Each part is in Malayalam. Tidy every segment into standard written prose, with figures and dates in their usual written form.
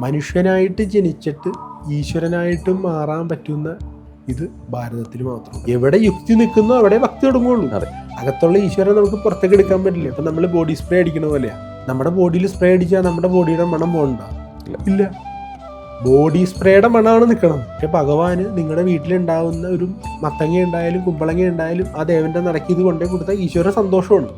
മനുഷ്യനായിട്ട് ജനിച്ചിട്ട് ഈശ്വരനായിട്ടും മാറാൻ പറ്റുന്ന ഇത് ഭാരതത്തിൽ മാത്രം. എവിടെ യുക്തി നിൽക്കുന്നോ അവിടെ ഭക്തി തുടങ്ങുള്ളൂ. അകത്തുള്ള ഈശ്വരൻ നമുക്ക് പുറത്തേക്ക് എടുക്കാൻ പറ്റില്ല. ഇപ്പം നമ്മൾ ബോഡി സ്പ്രേ അടിക്കണ പോലെയാണ്. നമ്മുടെ ബോഡിയിൽ സ്പ്രേ അടിച്ചാൽ നമ്മുടെ ബോഡിയുടെ മണം പോകണ്ട ഇല്ല. ബോഡി സ്പ്രേയുടെ മണമാണ് നിൽക്കണം. പക്ഷെ ഭഗവാന് നിങ്ങളുടെ വീട്ടിലുണ്ടാവുന്ന ഒരു മത്തങ്ങ ഉണ്ടായാലും കുമ്പളങ്ങ ഉണ്ടായാലും ആ ദേവന്റെ നടക്കി ഇത് കൊണ്ടേ കൊടുത്താൽ ഈശ്വര സന്തോഷമാണ്.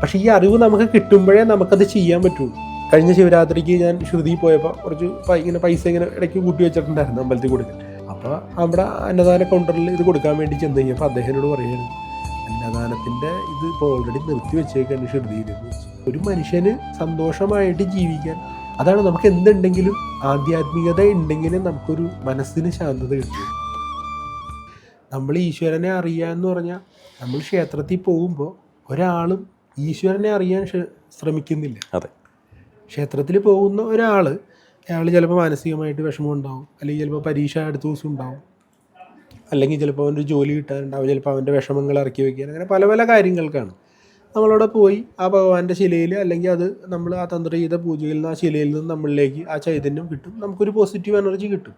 പക്ഷെ ഈ അറിവ് നമുക്ക് കിട്ടുമ്പോഴേ നമുക്കത് ചെയ്യാൻ പറ്റുള്ളൂ. കഴിഞ്ഞ ശിവരാത്രിക്ക് ഞാൻ ശ്രുതി പോയപ്പോൾ കുറച്ച് ഇങ്ങനെ പൈസ ഇങ്ങനെ ഇടയ്ക്ക് കൂട്ടി വെച്ചിട്ടുണ്ടായിരുന്നു അമ്പലത്തിൽ കൊടുത്തിട്ട്. അപ്പോൾ അവിടെ അന്നദാന കൗണ്ടറിൽ ഇത് കൊടുക്കാൻ വേണ്ടി ചെന്ന് കഴിഞ്ഞപ്പോൾ അദ്ദേഹത്തിനോട് പറയുകയാണ്, അന്നദാനത്തിൻ്റെ ഇത് ഇപ്പോൾ ഓൾറെഡി നിർത്തി വെച്ചേക്കാണ് ശ്രുതിയിൽ. ഒരു മനുഷ്യന് സന്തോഷമായിട്ട് ജീവിക്കാൻ, അതാണ് നമുക്ക് എന്തുണ്ടെങ്കിലും ആധ്യാത്മികത ഉണ്ടെങ്കിലും നമുക്കൊരു മനസ്സിന് ശാന്തത കിട്ടും. നമ്മൾ ഈശ്വരനെ അറിയാമെന്ന് പറഞ്ഞാൽ നമ്മൾ ക്ഷേത്രത്തിൽ പോകുമ്പോൾ ഒരാളും ഈശ്വരനെ അറിയാൻ ശ്രമിക്കുന്നില്ല. അതെ, ക്ഷേത്രത്തിൽ പോകുന്ന ഒരാൾ ചിലപ്പോൾ മാനസികമായിട്ട് വിഷമം ഉണ്ടാവും, അല്ലെങ്കിൽ ചിലപ്പോൾ പരീക്ഷ അടുത്ത ദിവസം ഉണ്ടാവും, അല്ലെങ്കിൽ ചിലപ്പോൾ അവൻ്റെ ജോലി കിട്ടാനുണ്ടാവും, ചിലപ്പോൾ അവൻ്റെ വിഷമങ്ങൾ ഇറക്കി വയ്ക്കാൻ, അങ്ങനെ പല പല കാര്യങ്ങൾക്കാണ് നമ്മളവിടെ പോയി ആ ഭഗവാന്റെ ശിലയിൽ, അല്ലെങ്കിൽ അത് നമ്മൾ ആ തന്ത്ര ചെയ്ത പൂജയിൽ നിന്ന് ആ ശിലയിൽ നിന്ന് നമ്മളിലേക്ക് ആ ചൈതന്യം കിട്ടും, നമുക്കൊരു പോസിറ്റീവ് എനർജി കിട്ടും.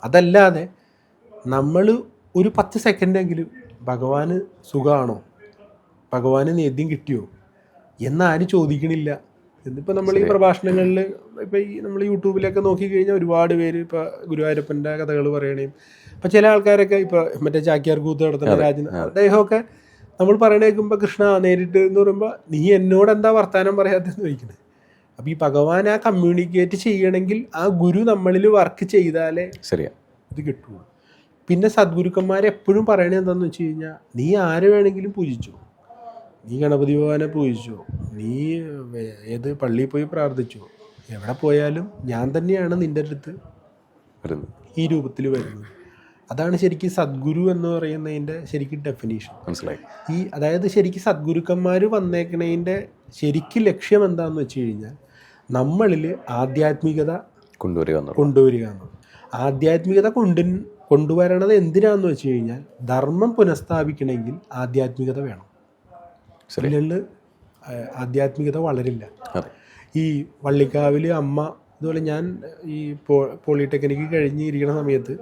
അതല്ലാതെ നമ്മൾ ഒരു 10 സെക്കൻഡെങ്കിലും ഭഗവാന് സുഖമാണോ, ഭഗവാന് നേദ്യം കിട്ടിയോ എന്നാരും ചോദിക്കണില്ല. എന്നിപ്പോൾ നമ്മൾ ഈ പ്രഭാഷണങ്ങളിൽ ഇപ്പോൾ ഈ നമ്മൾ യൂട്യൂബിലൊക്കെ നോക്കിക്കഴിഞ്ഞാൽ ഒരുപാട് പേര് ഇപ്പോൾ ഗുരുവായൂരപ്പൻ്റെ കഥകൾ പറയണേയും, ഇപ്പോൾ ചില ആൾക്കാരൊക്കെ ഇപ്പോൾ മറ്റേ ചാക്യാർ കൂത്ത് നടത്തുന്ന രാജൻ അദ്ദേഹമൊക്കെ നമ്മൾ പറയണേക്കുമ്പോൾ കൃഷ്ണ നേരിട്ട് എന്ന് പറയുമ്പോൾ നീ എന്നോട് എന്താ വർത്താനം പറയാത്തെന്ന് ചോദിക്കണേ. അപ്പോൾ ഈ ഭഗവാൻ ആ കമ്മ്യൂണിക്കേറ്റ് ചെയ്യണമെങ്കിൽ ആ ഗുരു നമ്മളിൽ വർക്ക് ചെയ്താലേ ശരിയാ ഇത് കിട്ടുള്ളൂ. പിന്നെ സദ്ഗുരുക്കന്മാരെപ്പോഴും പറയണത് എന്താണെന്ന് വെച്ച് കഴിഞ്ഞാൽ, നീ ആരെ വേണമെങ്കിലും പൂജിച്ചോ, നീ ഗണപതി ഭഗവാനെ പൂജിച്ചോ, നീ ഏത് പള്ളിയിൽ പോയി പ്രാർത്ഥിച്ചോ, എവിടെ പോയാലും ഞാൻ തന്നെയാണ് നിൻ്റെ അടുത്ത് ഈ രൂപത്തിൽ വരുന്നത്. അതാണ് ശരിക്കും സദ്ഗുരു എന്ന് പറയുന്നതിൻ്റെ ശരിക്കും ഡെഫിനേഷൻ. മനസ്സിലായി. അതായത് ശരിക്കും സദ്ഗുരുക്കന്മാർ വന്നേക്കണതിൻ്റെ ശരിക്കും ലക്ഷ്യം എന്താണെന്ന് വെച്ച് കഴിഞ്ഞാൽ നമ്മളിൽ ആധ്യാത്മികത കൊണ്ടുവരിക എന്നത്. ആധ്യാത്മികത കൊണ്ടുവരണത് എന്തിനാന്ന് വെച്ച് കഴിഞ്ഞാൽ ധർമ്മം പുനഃസ്ഥാപിക്കണമെങ്കിൽ ആധ്യാത്മികത വേണം. ഇല്ലെങ്കിൽ ആധ്യാത്മികത വളരില്ല. ഈ വള്ളിക്കാവിൽ അമ്മ അതുപോലെ ഞാൻ ഈ പോളിടെക്നിക്ക് കഴിഞ്ഞ് ഇരിക്കുന്ന സമയത്ത്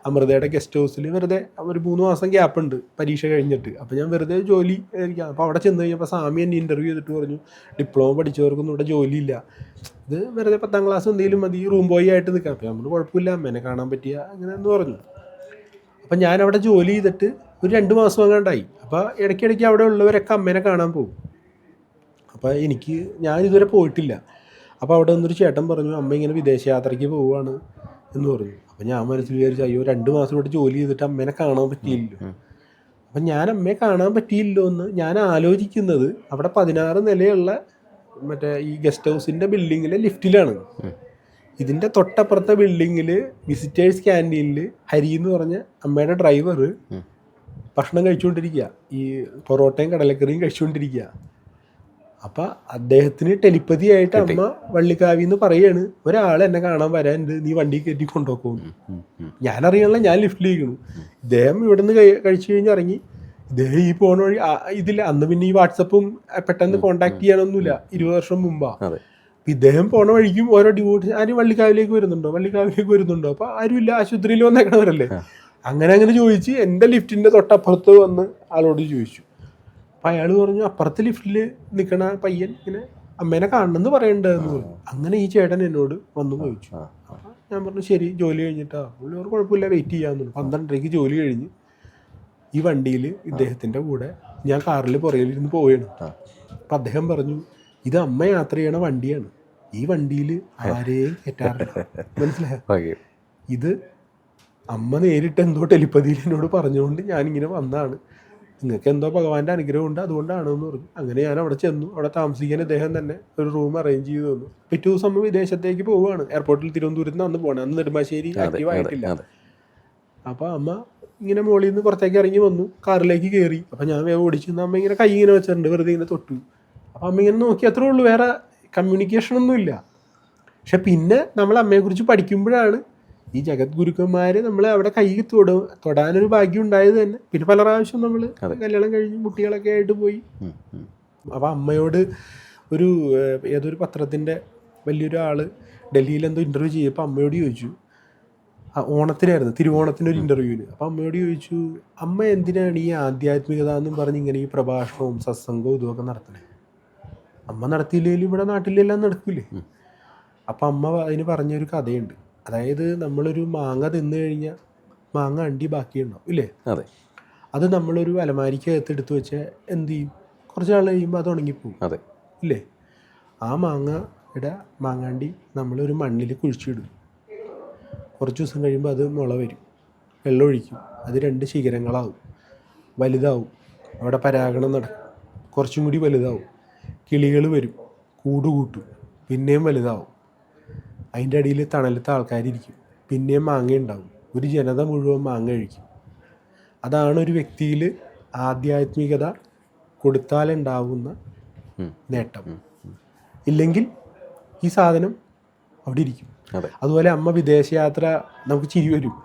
അമൃതയുടെ ഗസ്റ്റ് ഹൗസിൽ വെറുതെ ഒരു 3 മാസം ഗ്യാപ്പുണ്ട് പരീക്ഷ കഴിഞ്ഞിട്ട്. അപ്പോൾ ഞാൻ വെറുതെ ജോലി ആയിരിക്കാം. അപ്പോൾ അവിടെ ചെന്ന് കഴിഞ്ഞപ്പോൾ സ്വാമി എന്നെ ഇൻ്റർവ്യൂ ചെയ്തിട്ട് പറഞ്ഞു, ഡിപ്ലോമ പഠിച്ചവർക്കൊന്നും ഇവിടെ ജോലിയില്ല, ഇത് വെറുതെ 10ാം ക്ലാസ് എന്തെങ്കിലും മതി, റൂം ബോയ് ആയിട്ട് നിൽക്കാം. അപ്പോൾ നമ്മൾ കുഴപ്പമില്ല, അമ്മേനെ കാണാൻ പറ്റിയ അങ്ങനെ എന്ന് പറഞ്ഞു. അപ്പം ഞാനവിടെ ജോലി ചെയ്തിട്ട് ഒരു 2 മാസം അങ്ങാണ്ടായി. അപ്പോൾ ഇടയ്ക്കിടയ്ക്ക് അവിടെ ഉള്ളവരൊക്കെ അമ്മേനെ കാണാൻ പോകും. അപ്പോൾ ഞാനിതുവരെ പോയിട്ടില്ല. അപ്പോൾ അവിടെ നിന്നൊരു ചേട്ടൻ പറഞ്ഞു, അമ്മ ഇങ്ങനെ വിദേശയാത്രയ്ക്ക് പോവുകയാണ് എന്ന് പറഞ്ഞു. അപ്പം ഞാൻ മനസ്സിൽ വിചാരിച്ചു, അയ്യോ 2 മാസം ഇവിടെ ജോലി ചെയ്തിട്ട് അമ്മേനെ കാണാൻ പറ്റിയില്ലല്ലോ. അപ്പം ഞാൻ അമ്മയെ കാണാൻ പറ്റിയില്ലോ എന്ന് ഞാൻ ആലോചിക്കുന്നത് അവിടെ 16 നിലയുള്ള മറ്റേ ഈ ഗസ്റ്റ് ഹൗസിൻ്റെ ബിൽഡിങ്ങിലെ ലിഫ്റ്റിലാണ്. ഇതിൻ്റെ തൊട്ടപ്പുറത്തെ ബിൽഡിങ്ങിൽ വിസിറ്റേഴ്സ് ക്യാൻറ്റീനിൽ ഹരി എന്ന് പറഞ്ഞ അമ്മയുടെ ഡ്രൈവർ ഭക്ഷണം കഴിച്ചുകൊണ്ടിരിക്കുക, ഈ പൊറോട്ടയും കടലക്കറിയും കഴിച്ചുകൊണ്ടിരിക്കുക. അപ്പം അദ്ദേഹത്തിന് ടെലിപ്പതി ആയിട്ട് അമ്മ വള്ളിക്കാവിൽ നിന്ന് പറയാണ്, ഒരാൾ എന്നെ കാണാൻ വരാനുണ്ട്, നീ വണ്ടി കയറ്റി കൊണ്ടുപോകുന്നു. ഞാനറിയാനുള്ള, ഞാൻ ലിഫ്റ്റിലിരിക്കുന്നു. ഇദ്ദേഹം ഇവിടെ നിന്ന് കഴിച്ചു കഴിഞ്ഞ് ഇറങ്ങി, ഇദ്ദേഹം ഈ പോണ വഴി ഇതില്ല. അന്ന് പിന്നെ ഈ വാട്സപ്പും പെട്ടെന്ന് കോണ്ടാക്ട് ചെയ്യാനൊന്നുമില്ല, 20 വർഷം മുമ്പാണ്. ഇദ്ദേഹം പോണ വഴിക്കും ഓരോ ഡിവോട്ട്, ആരും വള്ളിക്കാവിലേക്ക് വരുന്നുണ്ടോ, അപ്പോൾ ആരുമില്ല, ആശുപത്രിയിൽ വന്നേക്കണവരല്ലേ. അങ്ങനെ ചോദിച്ച് എൻ്റെ ലിഫ്റ്റിൻ്റെ തൊട്ടപ്പുറത്ത് വന്ന് ആളോട് ചോദിച്ചു. അപ്പം അയാൾ പറഞ്ഞു, അപ്പുറത്തെ ലിഫ്റ്റിൽ നിൽക്കണ പയ്യൻ ഇങ്ങനെ അമ്മേനെ കാണണമെന്ന് പറയണ്ടെന്ന് പറഞ്ഞു. അങ്ങനെ ഈ ചേട്ടൻ എന്നോട് വന്നു ചോദിച്ചു. അപ്പം ഞാൻ പറഞ്ഞു, ശരി, ജോലി കഴിഞ്ഞിട്ടാ. പുള്ളി ഒരു കുഴപ്പമില്ല, വെയിറ്റ് ചെയ്യാമെന്നു. 12:30 ജോലി കഴിഞ്ഞ് ഈ വണ്ടിയിൽ ഇദ്ദേഹത്തിൻ്റെ കൂടെ ഞാൻ കാറിൽ പുറകിലിരുന്ന് പോവുകയാണ്. അപ്പം അദ്ദേഹം പറഞ്ഞു, ഇത് അമ്മ യാത്ര ചെയ്യണ വണ്ടിയാണ്, ഈ വണ്ടിയിൽ ആരെയും കയറ്റാറില്ല, മനസ്സിലായോ? ഇത് അമ്മ നേരിട്ട് എന്തോ ടെലിപ്പതിയിൽ എന്നോട് പറഞ്ഞുകൊണ്ട് ഞാനിങ്ങനെ വന്നതാണ്, നിങ്ങൾക്ക് എന്തോ ഭഗവാന്റെ അനുഗ്രഹം ഉണ്ട്, അതുകൊണ്ടാണെന്ന് പറഞ്ഞു. അങ്ങനെ ഞാൻ അവിടെ ചെന്നു. അവിടെ താമസിക്കാൻ ഇദ്ദേഹം തന്നെ ഒരു റൂം അറേഞ്ച് ചെയ്ത് തന്നു. പിറ്റേ ദിവസം അമ്മ വിദേശത്തേക്ക് പോവുകയാണ്. എയർപോർട്ടിൽ തിരുവനന്തപുരത്ത് നിന്ന് അന്ന് പോകണം, അന്ന് നെടുമ്പാശ്ശേരി ആക്റ്റീവ് ആയിട്ടില്ല. അപ്പോൾ അമ്മ ഇങ്ങനെ മുകളിൽ നിന്ന് പുറത്തേക്ക് ഇറങ്ങി വന്നു, കാറിലേക്ക് കയറി. അപ്പം ഞാൻ വേഗം ഓടിച്ചു. അമ്മ ഇങ്ങനെ കൈ ഇങ്ങനെ വെച്ചിട്ടുണ്ട്, വെറുതെ ഇങ്ങനെ തൊട്ടു. അപ്പം അമ്മ ഇങ്ങനെ നോക്കി, അത്രേ ഉള്ളൂ, വേറെ കമ്മ്യൂണിക്കേഷനൊന്നുമില്ല. പക്ഷെ പിന്നെ നമ്മൾ അമ്മയെക്കുറിച്ച് പഠിക്കുമ്പോഴാണ് ഈ ജഗദ്ഗുരുക്കന്മാർ നമ്മളെ അവിടെ കൈ തൊടാനൊരു ഭാഗ്യം ഉണ്ടായത് തന്നെ. പിന്നെ പല പ്രാവശ്യം നമ്മൾ കല്യാണം കഴിഞ്ഞ് കുട്ടികളൊക്കെ ആയിട്ട് പോയി. അപ്പോൾ അമ്മയോട് ഏതൊരു പത്രത്തിൻ്റെ വലിയൊരു ആൾ ഡൽഹിയിൽ എന്തോ ഇൻ്റർവ്യൂ ചെയ്യപ്പോൾ അമ്മയോട് ചോദിച്ചു, ഓണത്തിനായിരുന്നു, തിരുവോണത്തിനൊരു ഇൻ്റർവ്യൂവിന്. അപ്പം അമ്മയോട് ചോദിച്ചു, അമ്മ എന്തിനാണ് ഈ ആധ്യാത്മികത എന്നും പറഞ്ഞ് ഇങ്ങനെ ഈ പ്രഭാഷണവും സത്സംഗവും ഇതുമൊക്കെ നടത്തണേ? അമ്മ നടത്തിയില്ലെങ്കിലും ഇവിടെ നാട്ടിലെല്ലാം നടക്കില്ലേ? അപ്പം അമ്മ അതിന് പറഞ്ഞൊരു കഥയുണ്ട്. അതായത് നമ്മളൊരു മാങ്ങ തിന്നു കഴിഞ്ഞാൽ മാങ്ങ അണ്ടി ബാക്കിയുണ്ടാവും ഇല്ലേ? അതെ. അത് നമ്മളൊരു അലമാരിക്കകത്ത് എടുത്ത് വെച്ചാൽ എന്ത് ചെയ്യും? കുറച്ച് നാൾ കഴിയുമ്പോൾ അത് ഉണങ്ങിപ്പോവും. അതെ ഇല്ലേ? ആ മാങ്ങയുടെ മാങ്ങാണ്ടി നമ്മളൊരു മണ്ണിൽ കുഴിച്ചിടും. കുറച്ച് ദിവസം കഴിയുമ്പോൾ അത് മുള വരും, വെള്ളമൊഴിക്കും, അത് 2 ശിഖരങ്ങളാവും, വലുതാവും, അവിടെ പരാഗണം നടക്കും, കുറച്ചും കൂടി വലുതാവും, കിളികൾ വരും, കൂട് കൂട്ടും, പിന്നെയും വലുതാവും, അതിൻ്റെ അടിയിൽ തണലത്തെ ആൾക്കാരിരിക്കും, പിന്നെയും മാങ്ങ ഉണ്ടാവും, ഒരു ജനത മുഴുവൻ മാങ്ങ കഴിക്കും. അതാണ് ഒരു വ്യക്തിയിൽ ആധ്യാത്മികത കൊടുത്താലുണ്ടാവുന്ന നേട്ടം. ഇല്ലെങ്കിൽ ഈ സാധനം അവിടെ ഇരിക്കും. അതുപോലെ അമ്മ വിദേശയാത്ര, നമുക്ക് ചിരി വരും.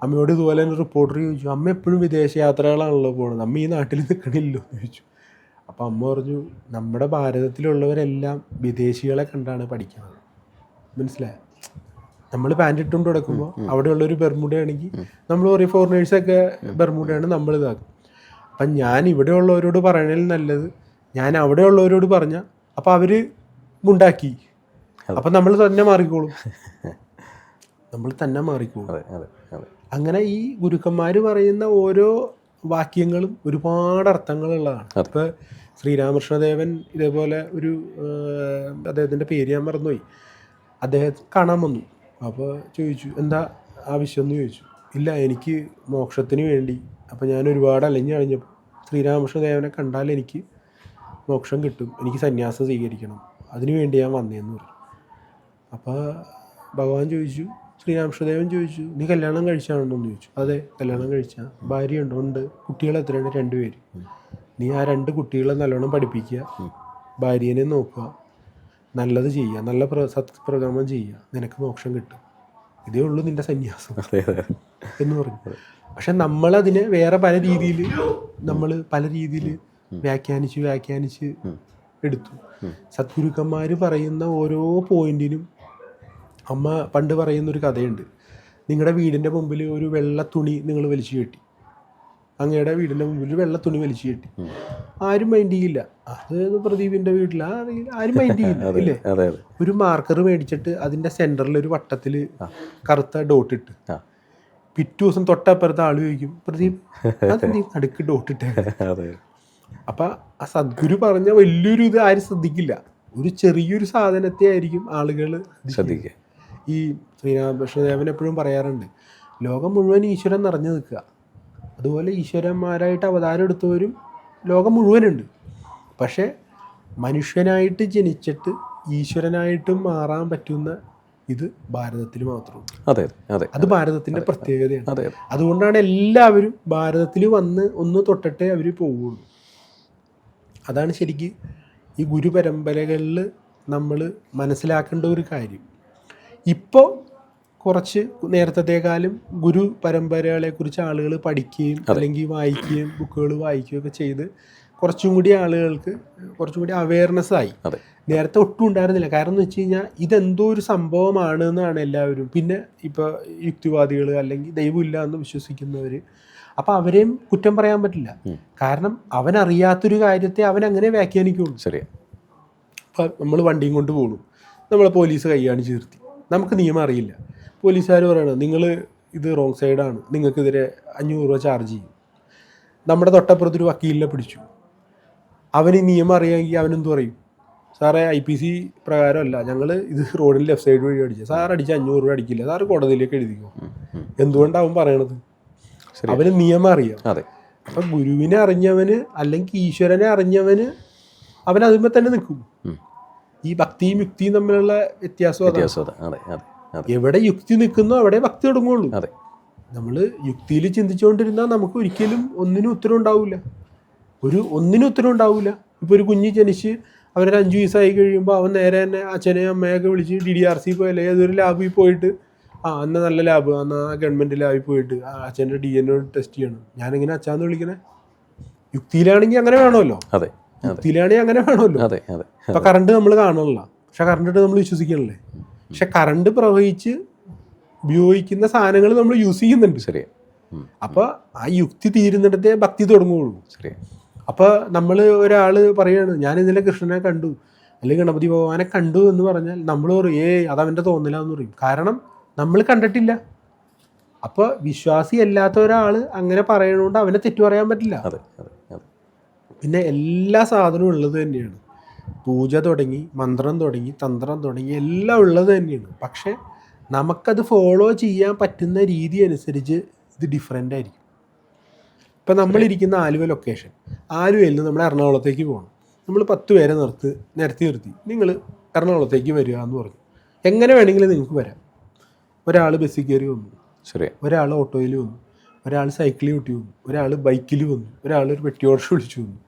അമ്മയോട് ഇതുപോലെ തന്നെ റിപ്പോർട്ടർ ചോദിച്ചു, അമ്മ എപ്പോഴും വിദേശയാത്രകളാണല്ലോ പോകുന്നത്, അമ്മ ഈ നാട്ടിൽ നിൽക്കണില്ലോ എന്ന് ചോദിച്ചു. അപ്പം അമ്മ പറഞ്ഞു, നമ്മുടെ ഭാരതത്തിലുള്ളവരെല്ലാം വിദേശികളെ കണ്ടാണ് പഠിക്കുന്നത്. മനസ്സിലായോ? നമ്മൾ പാൻറ് ഇട്ടുകൊണ്ട് കിടക്കുമ്പോൾ അവിടെയുള്ളൊരു ബെർമുഡയാണെങ്കിൽ നമ്മൾ പറയും ഫോറിനേഴ്സൊക്കെ ബെർമുഡയാണ്, നമ്മൾ ഇതാക്കും. അപ്പം ഞാൻ ഇവിടെ ഉള്ളവരോട് പറയണതിൽ നല്ലത് ഞാൻ അവിടെ ഉള്ളവരോട് പറഞ്ഞാൽ അപ്പോൾ അവർ ഉണ്ടാക്കി, അപ്പം നമ്മൾ തന്നെ മാറിക്കോളും, നമ്മൾ തന്നെ മാറിക്കോളും. അങ്ങനെ ഈ ഗുരുക്കന്മാർ പറയുന്ന ഓരോ വാക്യങ്ങളും ഒരുപാട് അർത്ഥങ്ങളുള്ളതാണ്. ഇപ്പോൾ ശ്രീരാമകൃഷ്ണദേവൻ ഇതേപോലെ ഒരു അദ്ദേഹത്തിൻ്റെ പേര് ഞാൻ മറന്നുപോയി, അദ്ദേഹത്തെ കാണാൻ വന്നു. അപ്പോൾ ചോദിച്ചു, എന്താ ആവശ്യം എന്ന് ചോദിച്ചു. ഇല്ല, എനിക്ക് മോക്ഷത്തിന് വേണ്ടി. അപ്പോൾ ഞാൻ ഒരുപാട് അലഞ്ഞപ്പോൾ ശ്രീരാമകൃഷ്ണദേവനെ കണ്ടാൽ എനിക്ക് മോക്ഷം കിട്ടും, എനിക്ക് സന്യാസം സ്വീകരിക്കണം, അതിനു വേണ്ടി ഞാൻ വന്നതെന്ന് പറഞ്ഞു. അപ്പോൾ ഭഗവാൻ ചോദിച്ചു, ശ്രീരാമകൃഷ്ണദേവൻ ചോദിച്ചു, നീ കല്യാണം കഴിച്ചാണെന്ന് ചോദിച്ചു. അതെ, കല്യാണം കഴിച്ചാൽ. ഭാര്യ ഉണ്ടോ? ഉണ്ട്. കുട്ടികൾ എത്രയാണ്? 2 പേര്. നീ ആ 2 കുട്ടികളെ നല്ലോണം പഠിപ്പിക്കുക, ഭാര്യനെ നോക്കുക, നല്ലത് ചെയ്യുക, നല്ല സത്പ്രകർമ്മം ചെയ്യുക, നിനക്ക് മോക്ഷം കിട്ടും, ഇതേ ഉള്ളൂ നിൻ്റെ സന്യാസം എന്ന് പറഞ്ഞു. പക്ഷെ നമ്മളതിനെ വേറെ പല രീതിയിൽ വ്യാഖ്യാനിച്ച് എടുത്തു. സദ്ഗുരുക്കന്മാർ പറയുന്ന ഓരോ പോയിന്റിനും അമ്മ പണ്ട് പറയുന്നൊരു കഥയുണ്ട്. നിങ്ങളുടെ വീടിൻ്റെ മുമ്പിൽ ഒരു വെള്ള തുണി നിങ്ങൾ വലിച്ചു കെട്ടി, അങ്ങയുടെ വീടിൻ്റെ മുമ്പിൽ വെള്ള തുണി വലിച്ചു കെട്ടി, ആരും മൈൻഡ് ചെയ്യില്ല. അത് പ്രദീപിൻ്റെ വീട്ടിൽ ആരും മൈൻഡ് ചെയ്യില്ല ഇല്ലേ? ഒരു മാർക്കർ മേടിച്ചിട്ട് അതിൻ്റെ സെൻറ്ററിൽ ഒരു വട്ടത്തിൽ കറുത്ത ഡോട്ട് ഇട്ട്, പിറ്റേ ദിവസം തൊട്ടപ്പുറത്ത് ആൾ ചോദിക്കും, പ്രദീപ് അതെന്ത് നടുക്ക് ഡോട്ട് ഇട്ടേ? അപ്പം ആ സദ്ഗുരു പറഞ്ഞ വലിയൊരു ഇത് ആരും ശ്രദ്ധിക്കില്ല, ഒരു ചെറിയൊരു സാധനത്തെ ആയിരിക്കും ആളുകൾ ശ്രദ്ധിക്കുക. ഈ ശ്രീരാമകൃഷ്ണദേവൻ എപ്പോഴും പറയാറുണ്ട്, ലോകം മുഴുവൻ ഈശ്വരൻ നിറഞ്ഞു നിൽക്കുക. അതുപോലെ ഈശ്വരന്മാരായിട്ട് അവതാരം എടുത്തവരും ലോകം മുഴുവനുണ്ട്. പക്ഷേ മനുഷ്യനായിട്ട് ജനിച്ചിട്ട് ഈശ്വരനായിട്ടും മാറാൻ പറ്റുന്ന ഇത് ഭാരതത്തിൽ മാത്രമാണ്. അത് ഭാരതത്തിൻ്റെ പ്രത്യേകതയാണ്. അതുകൊണ്ടാണ് എല്ലാവരും ഭാരതത്തിൽ വന്ന് ഒന്ന് തൊട്ടിട്ടേ അവർ പോവുള്ളൂ. അതാണ് ശരിക്കും ഈ ഗുരുപരമ്പരകളിൽ നമ്മൾ മനസ്സിലാക്കേണ്ട ഒരു കാര്യം. ഇപ്പോൾ കുറച്ച് നേരത്തേക്കാളും ഗുരു പരമ്പരകളെക്കുറിച്ച് ആളുകൾ പഠിക്കുകയും അല്ലെങ്കിൽ വായിക്കുകയും ബുക്കുകൾ വായിക്കുകയൊക്കെ ചെയ്ത് കുറച്ചും കൂടി ആളുകൾക്ക് കുറച്ചും കൂടി അവയർനെസ് ആയി. നേരത്തെ ഒട്ടും ഉണ്ടായിരുന്നില്ല. കാരണം എന്ന് വെച്ച് കഴിഞ്ഞാൽ ഇതെന്തോ ഒരു സംഭവമാണ് എന്നാണ് എല്ലാവരും. പിന്നെ ഇപ്പോൾ യുക്തിവാദികൾ അല്ലെങ്കിൽ ദൈവമില്ല എന്ന് വിശ്വസിക്കുന്നവർ, അപ്പോൾ അവരെയും കുറ്റം പറയാൻ പറ്റില്ല. കാരണം അവനറിയാത്തൊരു കാര്യത്തെ അവൻ അങ്ങനെ വ്യാഖ്യാനിക്കുള്ളൂ. ശരി. അപ്പം നമ്മൾ വണ്ടിയും കൊണ്ട് പോകണു, നമ്മളെ പോലീസ് കൈ കാണിച്ച് നിർത്തി, നമുക്ക് നിയമം അറിയില്ല. പോലീസുകാർ പറയണം നിങ്ങൾ ഇത് റോങ് സൈഡാണ്, നിങ്ങൾക്കെതിരെ 500 രൂപ ചാർജ് ചെയ്യും. നമ്മുടെ തൊട്ടപ്പുറത്തൊരു വക്കീലിനെ പിടിച്ചു, അവന് നിയമം അറിയാമെങ്കിൽ അവനെന്ത് പറയും? സാറേ IPC പ്രകാരമല്ല, ഞങ്ങൾ ഇത് റോഡിൽ ലെഫ്റ്റ് സൈഡ് വഴി അടിച്ചത്, സാർ അടിച്ച് 500 രൂപ അടിക്കില്ല, സാറ് കോടതിയിലേക്ക് എഴുതിക്കോ. എന്തുകൊണ്ടാവും പറയണത്? അവന് നിയമം അറിയാം. അപ്പം ഗുരുവിനെ അറിഞ്ഞവന് അല്ലെങ്കിൽ ഈശ്വരനെ അറിഞ്ഞവന് അവൻ അതിന്മേൽ തന്നെ നിൽക്കും. ഈ ഭക്തിയും യുക്തിയും തമ്മിലുള്ള വ്യത്യാസം അതാണ്. എവിടെ യുക്തി നിൽക്കുന്നോ അവിടെ ഭക്തി തുടങ്ങുള്ളൂ. നമ്മൾ യുക്തിയിൽ ചിന്തിച്ചുകൊണ്ടിരുന്നാൽ നമുക്ക് ഒരിക്കലും ഒന്നിനും ഉത്തരം ഉണ്ടാവില്ല. ഇപ്പോൾ ഒരു കുഞ്ഞ് ജനിച്ച് അവനൊരു 5 വയസ്സായി കഴിയുമ്പോൾ അവൻ നേരെ തന്നെ അച്ഛനെയും അമ്മയൊക്കെ വിളിച്ച് DDRC പോലെ ഏതൊരു ലാബിൽ പോയിട്ട് എന്നാൽ നല്ല ലാബ്, എന്നാൽ ഗവൺമെൻറ് ലാബിൽ പോയിട്ട് അച്ഛൻ്റെ DNA ടെസ്റ്റ് ചെയ്യണം. ഞാനിങ്ങനെ അച്ഛാന്ന് വിളിക്കണേ. യുക്തിയിലാണെങ്കിൽ അങ്ങനെ വേണമല്ലോ. ഇപ്പം കറണ്ട് നമ്മൾ കാണണമല്ലോ, പക്ഷെ കറണ്ടിട്ട് നമ്മൾ വിശ്വസിക്കണല്ലേ. പക്ഷെ കറണ്ട് പ്രവഹിച്ച് ഉപയോഗിക്കുന്ന സാധനങ്ങൾ നമ്മൾ യൂസ് ചെയ്യുന്നുണ്ട്. ശരി. അപ്പോൾ ആ യുക്തി തീരുന്നിടത്തേ ഭക്തി തുടങ്ങുകയുള്ളൂ. ശരി. അപ്പോൾ നമ്മൾ ഒരാൾ പറയാണ് ഞാൻ ഇന്നലെ കൃഷ്ണനെ കണ്ടു അല്ലെങ്കിൽ ഗണപതി ഭഗവാനെ കണ്ടു എന്ന് പറഞ്ഞാൽ നമ്മൾ പറയും അതവൻ്റെ തോന്നലാന്ന് പറയും. കാരണം നമ്മൾ കണ്ടിട്ടില്ല. അപ്പോൾ വിശ്വാസി അല്ലാത്ത ഒരാൾ അങ്ങനെ പറയണോണ്ട് അവനെ തെറ്റു പറയാൻ പറ്റില്ല. പിന്നെ എല്ലാ സാധനവും ഉള്ളത് തന്നെയാണ്. പൂജ തുടങ്ങി, മന്ത്രം തുടങ്ങി, തന്ത്രം തുടങ്ങി എല്ലാം ഉള്ളത് തന്നെയാണ്. പക്ഷെ നമുക്കത് ഫോളോ ചെയ്യാൻ പറ്റുന്ന രീതി അനുസരിച്ച് ഇത് ഡിഫറെൻ്റ് ആയിരിക്കും. ഇപ്പം നമ്മളിരിക്കുന്ന ആലുവ ലൊക്കേഷൻ, ആലുവയിൽ നിന്ന് നമ്മൾ എറണാകുളത്തേക്ക് പോകണം. നമ്മൾ 10 പേരെ നിർത്തി നിങ്ങൾ എറണാകുളത്തേക്ക് വരിക എന്ന് പറഞ്ഞു. എങ്ങനെ വേണമെങ്കിലും നിങ്ങൾക്ക് വരാം. ഒരാൾ ബസ്സിൽ കയറി വന്നു, ശരി, ഒരാൾ ഓട്ടോയിൽ വന്നു, ഒരാൾ സൈക്കിളിൽ കൂട്ടി വന്നു, ഒരാൾ ബൈക്കിൽ വന്നു, ഒരാൾ ഒരു പെട്ടി ഓട്ടോ വിളിച്ചു വന്നു,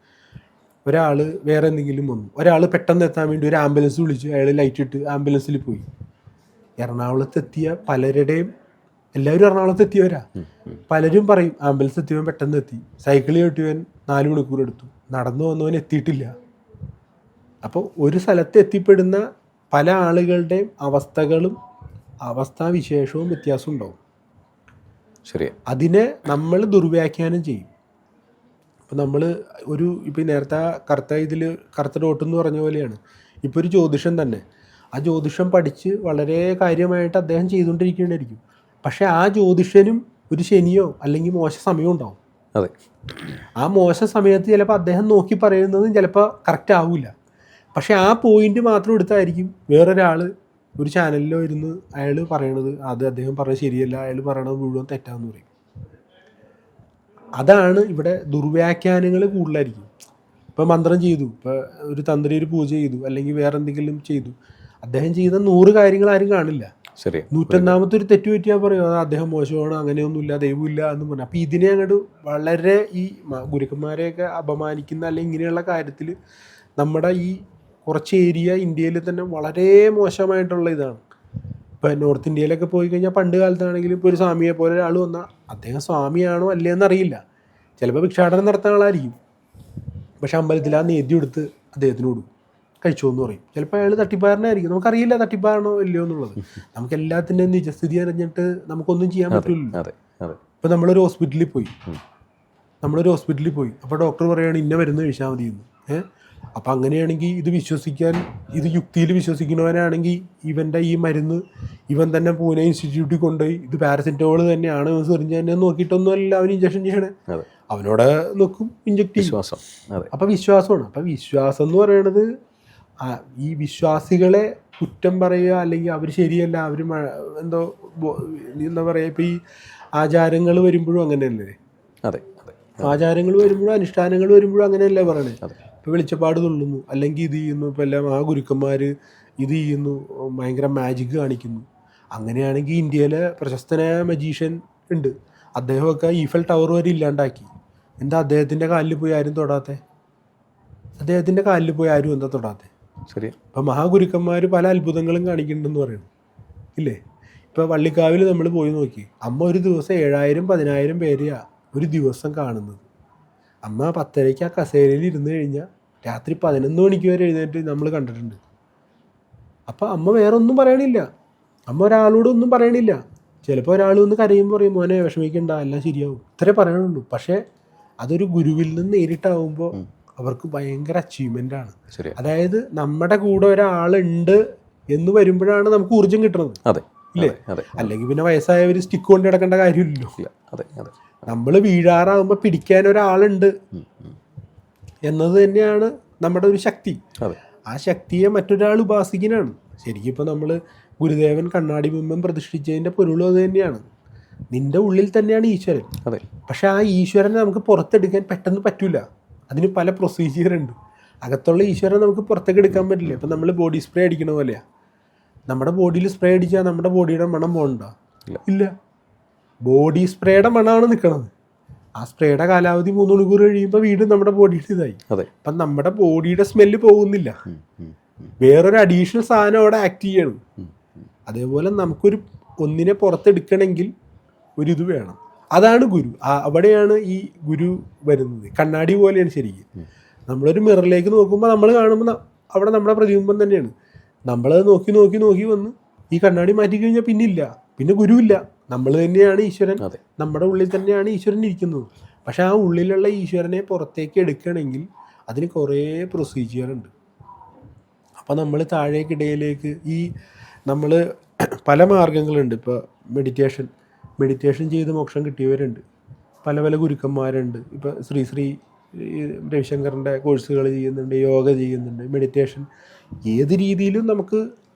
ഒരാൾ വേറെ എന്തെങ്കിലും വന്നു, ഒരാൾ പെട്ടെന്ന് എത്താൻ വേണ്ടി ഒരു ആംബുലൻസ് വിളിച്ചു, അയാൾ ലൈറ്റ് ഇട്ട് ആംബുലൻസിൽ പോയി. എറണാകുളത്തെത്തിയ പലരുടെയും എല്ലാവരും എറണാകുളത്ത് എത്തിയവരാ. പലരും പറയും ആംബുലൻസ് എത്തിയവൻ പെട്ടെന്ന് എത്തി, സൈക്കിളിൽ ഓട്ടിയവൻ 4 മണിക്കൂർ എടുത്തു, നടന്നു വന്നവൻ എത്തിയിട്ടില്ല. അപ്പോൾ ഒരു സ്ഥലത്ത് എത്തിപ്പെടുന്ന പല ആളുകളുടെയും അവസ്ഥകളും അവസ്ഥാവിശേഷവും വ്യത്യാസം ഉണ്ടാവും. ശരി. അതിനെ നമ്മൾ ദുർവ്യാഖ്യാനം ചെയ്യും. അപ്പോൾ നമ്മൾ ഇപ്പോൾ നേരത്തെ കറുത്ത ഡോട്ട് എന്ന് പറഞ്ഞ പോലെയാണ്. ഇപ്പോൾ ഒരു ജ്യോതിഷം തന്നെ, ആ ജ്യോതിഷം പഠിച്ച് വളരെ കാര്യമായിട്ട് അദ്ദേഹം ചെയ്തുകൊണ്ടിരിക്കേണ്ടിയിരിക്കും. പക്ഷേ ആ ജ്യോതിഷനും ഒരു ശനിയോ അല്ലെങ്കിൽ മോശ സമയമോ ഉണ്ടാവും. അതെ. ആ മോശ സമയത്ത് ചിലപ്പോൾ അദ്ദേഹം നോക്കി പറയുന്നതും ചിലപ്പോൾ കറക്റ്റ് ആവില്ല. പക്ഷേ ആ പോയിന്റ് മാത്രം എടുത്തായിരിക്കും വേറൊരാൾ ഒരു ചാനലിലോ ഇരുന്ന് അയാൾ പറയണത് അത് അദ്ദേഹം പറഞ്ഞത് ശരിയല്ല, അയാൾ പറയണത് മുഴുവൻ തെറ്റാന്ന് പറയും. അതാണ് ഇവിടെ ദുർവ്യാഖ്യാനങ്ങൾ കൂടുതലായിരിക്കും. ഇപ്പോൾ മന്ത്രം ചെയ്തു, ഇപ്പോൾ ഒരു തന്ത്രി ഒരു പൂജ ചെയ്തു, അല്ലെങ്കിൽ വേറെ എന്തെങ്കിലും ചെയ്തു, അദ്ദേഹം ചെയ്ത 100 കാര്യങ്ങൾ ആരും കാണില്ല. ശരി. 101ാമത്തെ ഒരു തെറ്റ് പറ്റിയാൽ പറയും അദ്ദേഹം മോശമാണ്, അങ്ങനെയൊന്നുമില്ല, ദൈവമില്ല എന്ന് പറഞ്ഞു. അപ്പോൾ ഇതിനെ അങ്ങോട്ട് വളരെ ഈ ഗുരുക്കന്മാരെയൊക്കെ അപമാനിക്കുന്ന അല്ലെങ്കിൽ ഇങ്ങനെയുള്ള കാര്യത്തിൽ നമ്മുടെ ഈ കുറച്ച് ഏരിയ ഇന്ത്യയിൽ തന്നെ വളരെ മോശമായിട്ടുള്ള ഇതാണ്. ഇപ്പോൾ നോർത്ത് ഇന്ത്യയിലൊക്കെ പോയി കഴിഞ്ഞാൽ പണ്ട് കാലത്താണെങ്കിലും ഇപ്പോൾ ഒരു സ്വാമിയെ പോലെ ഒരാൾ വന്നാൽ അദ്ദേഹം സ്വാമിയാണോ അല്ലേന്ന് അറിയില്ല. ചിലപ്പോൾ ഭിക്ഷാടനം നടത്തുന്ന ആളായിരിക്കും, പക്ഷെ അമ്പലത്തിൽ ആ നേദ്യം എടുത്ത് അദ്ദേഹത്തിന് കൊടുക്കും, കഴിച്ചോ എന്ന് പറയും. ചിലപ്പോൾ അയാൾ തട്ടിപ്പാരനായിരിക്കും, നമുക്കറിയില്ല തട്ടിപ്പാരണോ ഇല്ലയോ എന്നുള്ളത്. നമുക്ക് എല്ലാത്തിൻ്റെയും നിജസ്ഥിതി അറിഞ്ഞിട്ട് നമുക്കൊന്നും ചെയ്യാൻ പറ്റില്ല. ഇപ്പോൾ നമ്മളൊരു ഹോസ്പിറ്റലിൽ പോയി അപ്പോൾ ഡോക്ടർ പറയുകയാണ് ഇന്ന മരുന്ന് കഴിച്ചാൽ മതി എന്ന്. അപ്പം അങ്ങനെയാണെങ്കിൽ ഇത് വിശ്വസിക്കാൻ, ഇത് യുക്തിയിൽ വിശ്വസിക്കുന്നവനാണെങ്കിൽ ഇവൻ്റെ ഈ മരുന്ന് ഇവൻ തന്നെ പൂനെ ഇൻസ്റ്റിറ്റ്യൂട്ടിൽ കൊണ്ടുപോയി ഇത് പാരസെറ്റമോൾ തന്നെയാണ് സെറിഞ്ച് തന്നെ നോക്കിയിട്ടൊന്നുമല്ല അവൻ ഇഞ്ചക്ഷൻ ചെയ്യണേ, അവനോട് നോക്കും ഇഞ്ചക്ട് വിശ്വാസം. അപ്പം വിശ്വാസമാണ്. അപ്പം വിശ്വാസം എന്ന് പറയുന്നത് ഈ വിശ്വാസികളെ കുറ്റം പറയുക അല്ലെങ്കിൽ അവർ ശരിയല്ല, അവർ എന്താ പറയുക, ഇപ്പോൾ ഈ ആചാരങ്ങൾ വരുമ്പോഴും അങ്ങനെയല്ലേ? ആചാരങ്ങൾ വരുമ്പോഴും അനുഷ്ഠാനങ്ങൾ വരുമ്പോഴും അങ്ങനെയല്ലേ പറയണേ? ഇപ്പോൾ വെളിച്ചപ്പാട് തുള്ളുന്നു അല്ലെങ്കിൽ ഇത് ചെയ്യുന്നു, ഇപ്പോൾ എല്ലാം ആ ഗുരുക്കന്മാർ ഇത് ചെയ്യുന്നു, ഭയങ്കര മാജിക് കാണിക്കുന്നു. അങ്ങനെയാണെങ്കിൽ ഇന്ത്യയിലെ പ്രശസ്തനായ മജീഷ്യൻ ഉണ്ട്, അദ്ദേഹമൊക്കെ ഈഫൽ ടവർ വരെ ഇല്ലാണ്ടാക്കി. എന്താ അദ്ദേഹത്തിൻ്റെ കാലിൽ പോയി ആരും തൊടാത്തെ? എന്താ തൊടാത്തെ? ശരി. ഇപ്പം മഹാഗുരുക്കന്മാർ പല അത്ഭുതങ്ങളും കാണിക്കുന്നുണ്ടെന്ന് പറയുന്നു ഇല്ലേ? ഇപ്പോൾ വള്ളിക്കാവിൽ നമ്മൾ പോയി നോക്കി, അമ്മ ഒരു ദിവസം 7000-10,000 പേരെയാ ഒരു ദിവസം കാണുന്നത്. അമ്മ 10:30 ആ കസേരയിൽ ഇരുന്ന് കഴിഞ്ഞാൽ രാത്രി 11 മണിക്ക് വരെ എഴുന്നേറ്റ് നമ്മൾ കണ്ടിട്ടുണ്ട്. അപ്പോൾ അമ്മ വേറെ ഒന്നും പറയണില്ല, അമ്മ ഒരാളോടൊന്നും പറയണില്ല. ചിലപ്പോൾ ഒരാൾ ഒന്ന് കരയുമ്പോൾ പറയും മോനെ വിഷമിക്കണ്ട, എല്ലാം ശരിയാവും, ഇത്രേ പറയണുള്ളൂ. പക്ഷേ അതൊരു ഗുരുവിൽ നിന്ന് നേരിട്ടാവുമ്പോൾ അവർക്ക് ഭയങ്കര അച്ചീവ്മെൻ്റ് ആണ്. അതായത് നമ്മുടെ കൂടെ ഒരാളുണ്ട് എന്ന് വരുമ്പോഴാണ് നമുക്ക് ഊർജ്ജം കിട്ടുന്നത്, ഇല്ലേ? അല്ലെങ്കിൽ പിന്നെ വയസ്സായവർ സ്റ്റിക്ക് കൊണ്ട് കിടക്കേണ്ട കാര്യമില്ലല്ലോ. നമ്മൾ വീഴാറാകുമ്പോൾ പിടിക്കാൻ ഒരാളുണ്ട് എന്നത് തന്നെയാണ് നമ്മുടെ ഒരു ശക്തി. ആ ശക്തിയെ മറ്റൊരാൾ ഉപാസിക്കാനാണ്. ശരിക്കും ഇപ്പോൾ നമ്മൾ ഗുരുദേവൻ കണ്ണാടി ബിംബം പ്രതിഷ്ഠിച്ചതിൻ്റെ പൊരുളും അത് തന്നെയാണ്. നിൻ്റെ ഉള്ളിൽ തന്നെയാണ് ഈശ്വരൻ. പക്ഷെ ആ ഈശ്വരനെ നമുക്ക് പുറത്തെടുക്കാൻ പെട്ടെന്ന് പറ്റില്ല. അതിന് പല പ്രൊസീജിയറുണ്ട്. അകത്തുള്ള ഈശ്വരനെ നമുക്ക് പുറത്തേക്ക് എടുക്കാൻ പറ്റില്ല. ഇപ്പം നമ്മൾ ബോഡി സ്പ്രേ അടിക്കണ പോലെയാണ്. നമ്മുടെ ബോഡിയിൽ സ്പ്രേ അടിച്ചാൽ നമ്മുടെ ബോഡിയുടെ മണം പോകണ്ടോ? ഇല്ല. ബോഡി സ്പ്രേയുടെ മണമാണ് നിൽക്കുന്നത്. ആ സ്പ്രേയുടെ കാലാവധി 3 മണിക്കൂർ കഴിയുമ്പോൾ വീണ്ടും നമ്മുടെ ബോഡിയുടെ ഇതായി. അപ്പം നമ്മുടെ ബോഡിയുടെ സ്മെല്ല് പോകുന്നില്ല, വേറൊരു അഡീഷണൽ സാധനം അവിടെ ആക്ട് ചെയ്യണം. അതേപോലെ നമുക്കൊരു ഒന്നിനെ പുറത്തെടുക്കണമെങ്കിൽ ഒരിത് വേണം. അതാണ് ഗുരു. അവിടെയാണ് ഈ ഗുരു വരുന്നത്. കണ്ണാടി പോലെയാണ് ശരിക്കും. നമ്മളൊരു മിററിലേക്ക് നോക്കുമ്പോൾ നമ്മൾ കാണുമ്പോൾ അവിടെ നമ്മുടെ പ്രതിബിംബം തന്നെയാണ്. നമ്മളത് നോക്കി വന്ന് ഈ കണ്ണാടി മാറ്റി കഴിഞ്ഞാൽ പിന്നെ ഇല്ല, പിന്നെ ഗുരുവില്ല. നമ്മൾ തന്നെയാണ് ഈശ്വരൻ, അതെ. നമ്മുടെ ഉള്ളിൽ തന്നെയാണ് ഈശ്വരൻ ഇരിക്കുന്നത്. പക്ഷെ ആ ഉള്ളിലുള്ള ഈശ്വരനെ പുറത്തേക്ക് എടുക്കണമെങ്കിൽ അതിന് കുറേ പ്രൊസീജിയറുണ്ട്. അപ്പോൾ നമ്മൾ താഴേക്കിടയിലേക്ക് ഈ നമ്മൾ പല മാർഗങ്ങളുണ്ട്. ഇപ്പോൾ മെഡിറ്റേഷൻ ചെയ്ത് മോക്ഷം കിട്ടിയവരുണ്ട്, പല പല ഗുരുക്കന്മാരുണ്ട്. ഇപ്പോൾ ശ്രീ രവിശങ്കറിൻ്റെ കോഴ്സുകൾ ചെയ്യുന്നുണ്ട്, യോഗ ചെയ്യുന്നുണ്ട്, മെഡിറ്റേഷൻ. ഏത് രീതിയിലും നമുക്ക്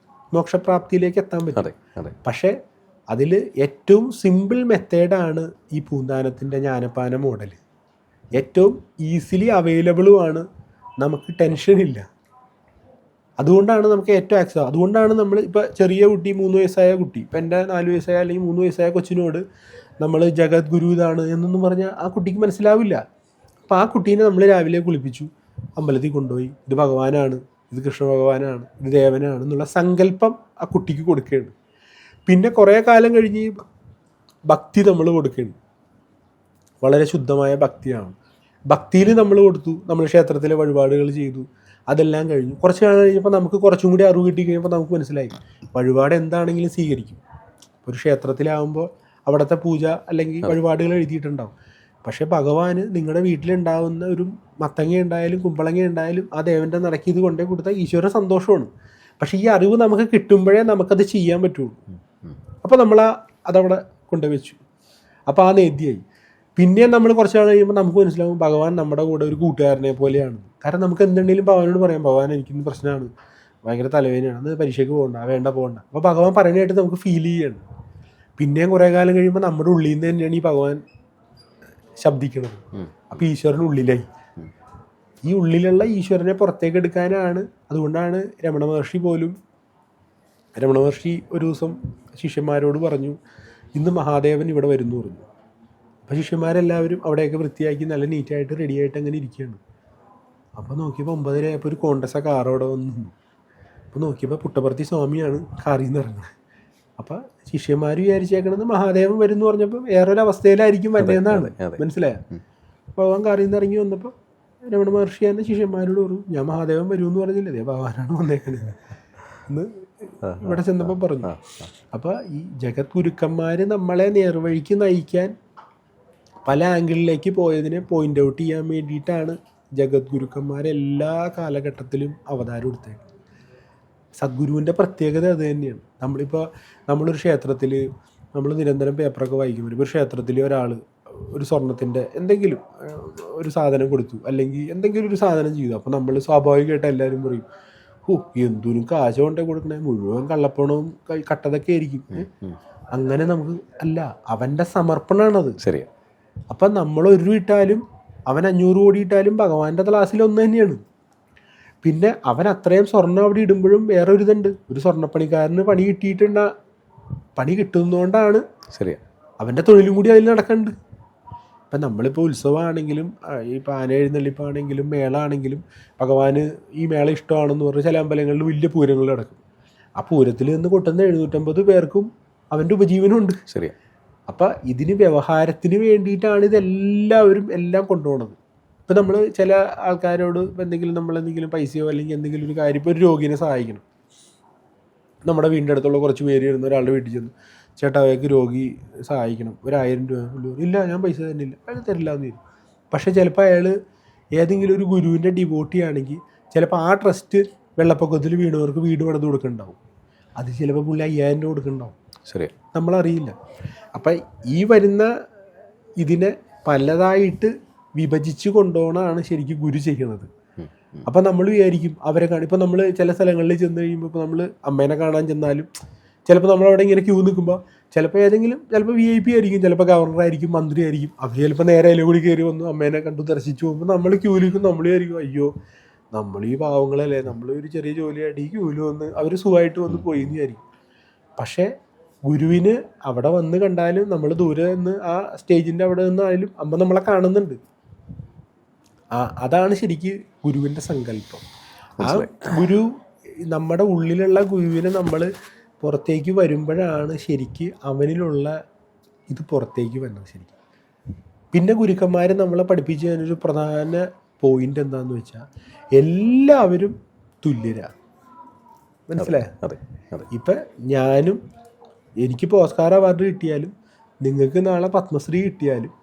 മോക്ഷപ്രാപ്തിയിലേക്ക് എത്താൻ പറ്റും. പക്ഷേ അതിൽ ഏറ്റവും സിമ്പിൾ മെത്തേഡാണ് ഈ പൂന്താനത്തിൻ്റെ ജ്ഞാനപ്പാന മോഡൽ. ഏറ്റവും ഈസിലി അവൈലബിളുമാണ്, നമുക്ക് ടെൻഷനില്ല. അതുകൊണ്ടാണ് നമുക്ക് ഏറ്റവും ആക്സസ്. അതുകൊണ്ടാണ് നമ്മൾ ഇപ്പോൾ ചെറിയ കുട്ടി, 3 വയസ്സായ കുട്ടി, ഇപ്പം എൻ്റെ 4 വയസ്സായ അല്ലെങ്കിൽ 3 വയസ്സായ കൊച്ചിനോട് നമ്മൾ ജഗത് ഗുരു ഇതാണ് എന്നൊന്നും പറഞ്ഞാൽ ആ കുട്ടിക്ക് മനസ്സിലാവില്ല. അപ്പോൾ ആ കുട്ടീനെ നമ്മൾ രാവിലെ കുളിപ്പിച്ചു, അമ്പലത്തിൽ കൊണ്ടുപോയി, ഇത് ഭഗവാനാണ്, ഇത് കൃഷ്ണ ഭഗവാനാണ്, ഇത് ദേവനാണ് എന്നുള്ള സങ്കല്പം ആ കുട്ടിക്ക് കൊടുക്കുകയാണ്. പിന്നെ കുറേ കാലം കഴിഞ്ഞ് ഭക്തി നമ്മൾ കൊടുക്കുകയാണ്. വളരെ ശുദ്ധമായ ഭക്തിയാണ്. ഭക്തിയിൽ നമ്മൾ കൊടുത്തു, നമ്മൾ ക്ഷേത്രത്തിലെ വഴിപാടുകൾ ചെയ്തു, അതെല്ലാം കഴിഞ്ഞു. കുറച്ച് കാലം കഴിഞ്ഞപ്പോൾ നമുക്ക് കുറച്ചും കൂടി അറിവ് കിട്ടി കഴിയുമ്പോൾ നമുക്ക് മനസ്സിലായി വഴിപാട് എന്താണെങ്കിലും സ്വീകരിക്കും. ഒരു ക്ഷേത്രത്തിലാവുമ്പോൾ അവിടുത്തെ പൂജ അല്ലെങ്കിൽ വഴിപാടുകൾ എഴുതിയിട്ടുണ്ടാവും. പക്ഷേ ഭഗവാന് നിങ്ങളുടെ വീട്ടിലുണ്ടാവുന്ന ഒരു മത്തങ്ങ ഉണ്ടായാലും കുമ്പളങ്ങ ഉണ്ടായാലും ആ ദേവൻ്റെ നടക്കി ഇത് കൊണ്ടേ കൊടുത്താൽ ഈശ്വര സന്തോഷമാണ്. പക്ഷേ ഈ അറിവ് നമുക്ക് കിട്ടുമ്പോഴേ നമുക്കത് ചെയ്യാൻ പറ്റുള്ളൂ. അപ്പോൾ നമ്മൾ അതവിടെ കൊണ്ടുവച്ചു. അപ്പോൾ ആ നേദ്യമായി. പിന്നെ നമ്മൾ കുറച്ച് നാൾ കഴിയുമ്പോൾ നമുക്ക് മനസ്സിലാവും ഭഗവാൻ നമ്മുടെ കൂടെ ഒരു കൂട്ടുകാരനെ പോലെയാണ്. കാരണം നമുക്ക് എന്തുണ്ടെങ്കിലും ഭഗവാനോട് പറയാം, ഭഗവാൻ എനിക്കിന്ന് പ്രശ്നമാണ്, ഭയങ്കര തലവേദനയാണ്, അത് പരീക്ഷയ്ക്ക് പോകണ്ട, പോകണ്ട. അപ്പോൾ ഭഗവാൻ പറയാനായിട്ട് നമുക്ക് ഫീൽ ചെയ്യണം. പിന്നെയും കുറേ കാലം കഴിയുമ്പോൾ നമ്മുടെ ഉള്ളിൽ നിന്ന് തന്നെയാണ് ഈ ഭഗവാൻ ശബ്ദിക്കുന്നത്. അപ്പോൾ ഈശ്വരൻ ഉള്ളിലായി. ഈ ഉള്ളിലുള്ള ഈശ്വരനെ പുറത്തേക്ക് എടുക്കാനാണ്. അതുകൊണ്ടാണ് രമണ മഹർഷി ഒരു ദിവസം ശിഷ്യന്മാരോട് പറഞ്ഞു, ഇന്ന് മഹാദേവൻ ഇവിടെ വരുന്നു പറഞ്ഞു. അപ്പോൾ ശിഷ്യന്മാരെല്ലാവരും അവിടെയൊക്കെ വൃത്തിയാക്കി നല്ല നീറ്റായിട്ട് റെഡിയായിട്ട് അങ്ങനെ ഇരിക്കുകയാണ്. അപ്പോൾ നോക്കിയപ്പോൾ 9:30 ആയപ്പോൾ ഒരു കോൺഗ്രസ് കാർ അവിടെ വന്നു. അപ്പോൾ നോക്കിയപ്പോൾ പുട്ടപർത്തി സ്വാമിയാണ് കാറിൽ നിന്ന് ഇറങ്ങുന്നത്. അപ്പോൾ ശിഷ്യന്മാർ വിചാരിച്ചേക്കണത് മഹാദേവൻ വരും എന്ന് പറഞ്ഞപ്പോൾ വേറൊരു അവസ്ഥയിലായിരിക്കും വന്നതെന്നാണ് മനസ്സിലായത്. ഭഗവാൻ കാറിൽ നിന്ന് ഇറങ്ങി വന്നപ്പോൾ രമണ മഹർഷി തന്നെ ശിഷ്യന്മാരോട് പറഞ്ഞു, ഞാൻ മഹാദേവൻ വരുമെന്ന് പറഞ്ഞില്ലേ, അതേ ഭഗവാനാണ് വന്നേക്കണത് എന്ന് ഇവിടെ ചെന്നപ്പോൾ പറഞ്ഞു. അപ്പോൾ ഈ ജഗത് ഗുരുക്കന്മാർ നമ്മളെ നേർവഴിക്ക് നയിക്കാൻ പല ആംഗിളിലേക്ക് പോയതിനെ പോയിൻ്റ് ഔട്ട് ചെയ്യാൻ വേണ്ടിയിട്ടാണ് ജഗത് ഗുരുക്കന്മാർ എല്ലാ കാലഘട്ടത്തിലും അവതാരം എടുത്തേക്കുന്നത്. സദ്ഗുരുവിൻ്റെ പ്രത്യേകത അത് തന്നെയാണ്. നമ്മളൊരു ക്ഷേത്രത്തിൽ നമ്മൾ നിരന്തരം പേപ്പറൊക്കെ വായിക്കുമ്പോൾ ഒരു ക്ഷേത്രത്തിൽ ഒരാൾ ഒരു സ്വർണത്തിൻ്റെ എന്തെങ്കിലും ഒരു സാധനം കൊടുത്തു, അല്ലെങ്കിൽ എന്തെങ്കിലും ഒരു സാധനം ചെയ്തു. അപ്പോൾ നമ്മൾ സ്വാഭാവികമായിട്ട് എല്ലാവരും പറയും, എന്തിനും കാശ് കൊണ്ടേ കൊടുക്കണേ, മുഴുവൻ കള്ളപ്പണവും കട്ടതൊക്കെ ആയിരിക്കും. അങ്ങനെ നമുക്ക് അല്ല, അവൻ്റെ സമർപ്പണമാണത്. ശരിയാ. അപ്പം നമ്മൾ 1 രൂപ ഇട്ടാലും അവൻ 500 കോടി ഇട്ടാലും ഭഗവാന്റെ ക്ലാസ്സിൽ ഒന്ന് തന്നെയാണ്. പിന്നെ അവൻ അത്രയും സ്വർണ്ണം അവിടെ ഇടുമ്പോഴും വേറെ ഒരു ഇതുണ്ട്. ഒരു സ്വർണ്ണപ്പണിക്കാരന് പണി കിട്ടിയിട്ടുണ്ട, പണി കിട്ടുന്നതുകൊണ്ടാണ് ശരിയാ അവൻ്റെ തൊഴിലും കൂടി അതിൽ നടക്കുന്നുണ്ട്. ഇപ്പം നമ്മളിപ്പോൾ ഉത്സവമാണെങ്കിലും ഇപ്പോൾ ആന എഴുന്നള്ളിപ്പാണെങ്കിലും മേളാണെങ്കിലും ഭഗവാന് ഈ മേള ഇഷ്ടമാണെന്ന് പറഞ്ഞ് ചില അമ്പലങ്ങളിൽ വലിയ പൂരങ്ങൾ നടക്കും. ആ പൂരത്തിൽ നിന്ന് കൊട്ടുന്ന 750 പേർക്കും അവൻ്റെ ഉപജീവനമുണ്ട്. ശരിയാ. അപ്പം ഇതിന് വ്യവഹാരത്തിന് വേണ്ടിയിട്ടാണ് ഇതെല്ലാവരും എല്ലാം കൊണ്ടുപോകുന്നത്. ഇപ്പം നമ്മൾ ചില ആൾക്കാരോട് നമ്മളെന്തെങ്കിലും പൈസയോ അല്ലെങ്കിൽ എന്തെങ്കിലും ഒരു കാര്യം, ഇപ്പോൾ ഒരു രോഗിനെ സഹായിക്കണം, നമ്മുടെ വീടിൻ്റെ അടുത്തുള്ള കുറച്ച് പേര് ഇരുന്ന് ഒരാളുടെ വീട്ടിൽ ചെന്ന്, ചേട്ടാ അയാൾക്ക് രോഗി സഹായിക്കണം, 1000 രൂപ. ഇല്ല, ഞാൻ പൈസ തന്നില്ല, അയാൾ തരില്ല എന്ന് തരും. പക്ഷേ ചിലപ്പോൾ അയാൾ ഏതെങ്കിലും ഒരു ഗുരുവിൻ്റെ ഡിവോട്ടി ആണെങ്കിൽ ചിലപ്പോൾ ആ ട്രസ്റ്റ് വെള്ളപ്പൊക്കത്തിൽ വീണവർക്ക് വീട് പണിത് കൊടുക്കുന്നുണ്ടാവും. അത് ചിലപ്പോൾ പുള്ളി 5000 രൂപ കൊടുക്കുന്നുണ്ടാവും. ശരി, നമ്മളറിയില്ല. അപ്പം ഈ വരുന്ന ഇതിനെ പലതായിട്ട് വിഭജിച്ച് കൊണ്ടുപോകണമാണ് ശരിക്കും ഗുരു ചെയ്യുന്നത്. അപ്പം നമ്മൾ വിചാരിക്കും അവരെ ഇപ്പം നമ്മൾ ചില സ്ഥലങ്ങളിൽ ചെന്ന് കഴിയുമ്പോൾ, ഇപ്പോൾ നമ്മൾ അമ്മേനെ കാണാൻ ചെന്നാലും ചിലപ്പോൾ നമ്മളവിടെ ഇങ്ങനെ ക്യൂ നിൽക്കുമ്പോൾ ചിലപ്പോൾ VIP ആയിരിക്കും, ചിലപ്പോൾ ഗവർണറായിരിക്കും, മന്ത്രി ആയിരിക്കും. അവർ ചിലപ്പോൾ നേരെ കൂടി കയറി വന്നു അമ്മേനെ കണ്ടു ദർശിച്ചു പോകുമ്പോൾ നമ്മൾ ക്യൂലിരിക്കും. നമ്മൾ വിചാരിക്കും, അയ്യോ നമ്മൾ ഈ പാവങ്ങളല്ലേ, നമ്മൾ ഒരു ചെറിയ ജോലിയായിട്ട് ഈ ക്യൂല് വന്ന് അവർ സുഖമായിട്ട് വന്ന് പോയി എന്ന് വിചാരിക്കും. പക്ഷേ ഗുരുവിന് അവിടെ വന്ന് കണ്ടാലും നമ്മൾ ദൂരെ നിന്ന് ആ സ്റ്റേജിൻ്റെ അവിടെ നിന്നായാലും അമ്മ നമ്മളെ കാണുന്നുണ്ട്. അതാണ് ശരിക്ക് ഗുരുവിൻ്റെ സങ്കല്പം. ആ ഗുരു, നമ്മുടെ ഉള്ളിലുള്ള ഗുരുവിനെ നമ്മൾ പുറത്തേക്ക് വരുമ്പോഴാണ് ശരിക്ക് അവനിലുള്ള ഇത് പുറത്തേക്ക് വരുന്നത് ശരിക്കും. പിന്നെ ഗുരുക്കന്മാർ നമ്മളെ പഠിപ്പിച്ചതിനൊരു പ്രധാന പോയിന്റ് എന്താണെന്ന് വെച്ചാൽ എല്ലാവരും തുല്യരാണ്. മനസ്സിലായോ? അതെ. ഇപ്പം ഞാനും എനിക്കിപ്പോൾ ഓസ്കാർ അവാർഡ് കിട്ടിയാലും നിങ്ങൾക്ക് നാളെ പത്മശ്രീ കിട്ടിയാലും